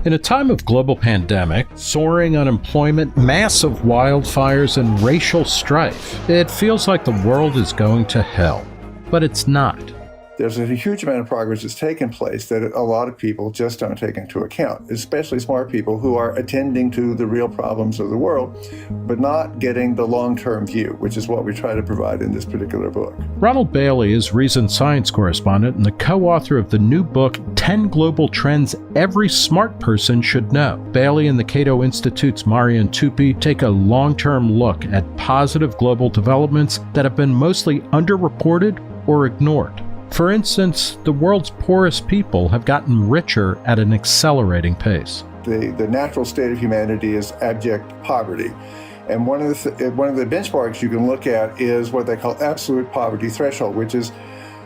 In a time of global pandemic, soaring unemployment, massive wildfires, and racial strife, it feels like the world is going to hell. But it's not. There's a huge amount of progress that's taken place that a lot of people just don't take into account, especially smart people who are attending to the real problems of the world, but not getting the long-term view, which is what we try to provide in this particular book. Ronald Bailey is Reason Science correspondent and the co-author of the new book, 10 Global Trends Every Smart Person Should Know. Bailey and the Cato Institute's Marian Tupy take a long-term look at positive global developments that have been mostly underreported or ignored. For instance, the world's poorest people have gotten richer at an accelerating pace. The natural state of humanity is abject poverty. And one of the benchmarks you can look at is what they call absolute poverty threshold, which is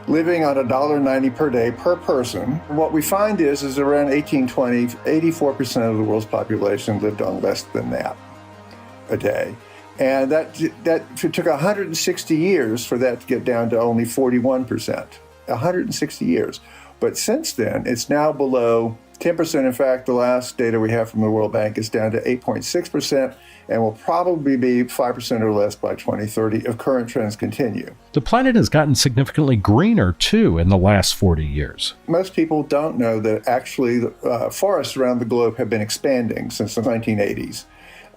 living on $1.90 per day per person. And what we find is around 1820, 84% of the world's population lived on less than that a day. And that it took 160 years for that to get down to only 41%. 160 years. But since then, it's now below 10%. In fact, the last data we have from the World Bank is down to 8.6% and will probably be 5% or less by 2030 if current trends continue. The planet has gotten significantly greener, too, in the last 40 years. Most people don't know that actually forests around the globe have been expanding since the 1980s.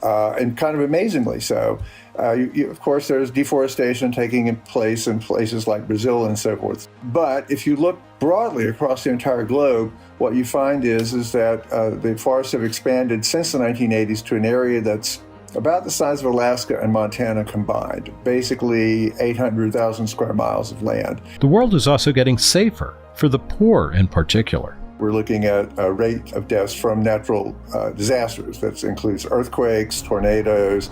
And kind of amazingly so. Of course, there's deforestation taking place in places like Brazil and so forth. But if you look broadly across the entire globe, what you find is that the forests have expanded since the 1980s to an area that's about the size of Alaska and Montana combined, basically 800,000 square miles of land. The world is also getting safer, for the poor in particular. We're looking at a rate of deaths from natural disasters. That includes earthquakes, tornadoes,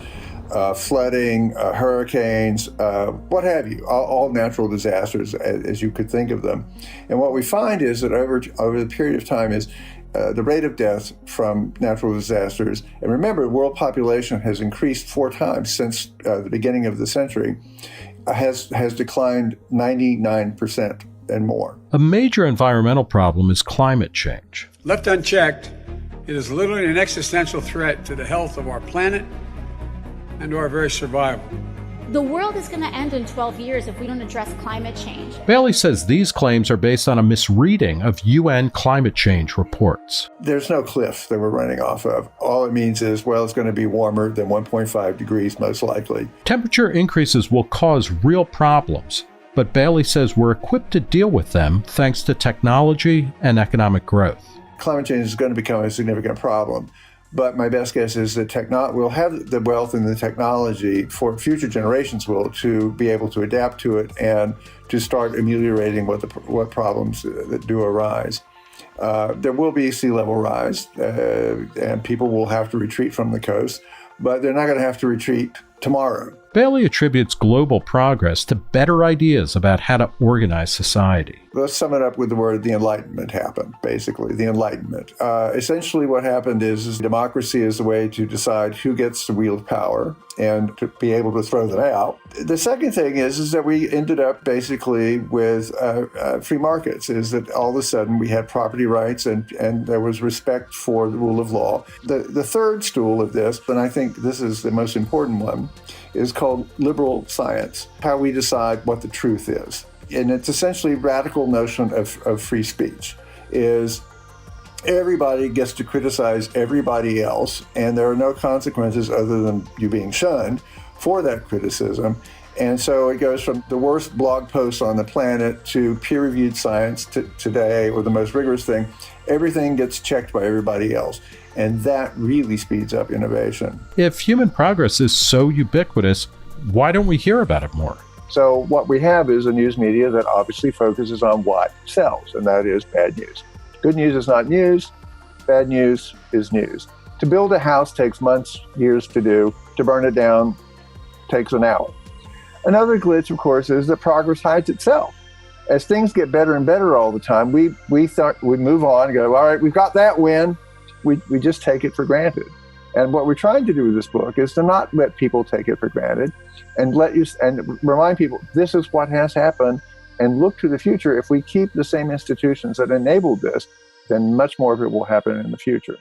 flooding, hurricanes, what have you, all natural disasters as you could think of them. And what we find is that over the period of time is the rate of death from natural disasters, and remember, world population has increased 4 times since the beginning of the century, has declined 99%. And more. A major environmental problem is climate change. Left unchecked, it is literally an existential threat to the health of our planet and to our very survival. The world is going to end in 12 years if we don't address climate change. Bailey says these claims are based on a misreading of UN climate change reports. There's no cliff that we're running off of. All it means is, well, it's going to be warmer than 1.5 degrees, most likely. Temperature increases will cause real problems. But Bailey says we're equipped to deal with them thanks to technology and economic growth. Climate change is going to become a significant problem. But my best guess is that we'll have the wealth and the technology for future generations to be able to adapt to it and to start ameliorating what problems that do arise. There will be sea level rise, and people will have to retreat from the coast, but they're not going to have to retreat tomorrow. Bailey attributes global progress to better ideas about how to organize society. Let's sum it up with the word the Enlightenment happened, basically, the Enlightenment. Essentially what happened is democracy is the way to decide who gets to wield power and to be able to throw them out. The second thing is that we ended up basically with free markets, is that all of a sudden we had property rights and there was respect for the rule of law. The third stool of this, and I think this is the most important one, is called liberal science, how we decide what the truth is. And it's essentially a radical notion of free speech, is everybody gets to criticize everybody else, and there are no consequences other than you being shunned for that criticism. And so it goes from the worst blog post on the planet to peer-reviewed science today, or the most rigorous thing. Everything gets checked by everybody else. And that really speeds up innovation. If human progress is so ubiquitous, why don't we hear about it more? So what we have is a news media that obviously focuses on what sells, and that is bad news. Good news is not news. Bad news is news. To build a house takes months, years to do. To burn it down takes an hour. Another glitch, of course, is that progress hides itself. As things get better and better all the time, we move on and go, all right, we've got that win. We just take it for granted. And what we're trying to do with this book is to not let people take it for granted and remind people this is what has happened, and look to the future. If we keep the same institutions that enabled this, then much more of it will happen in the future.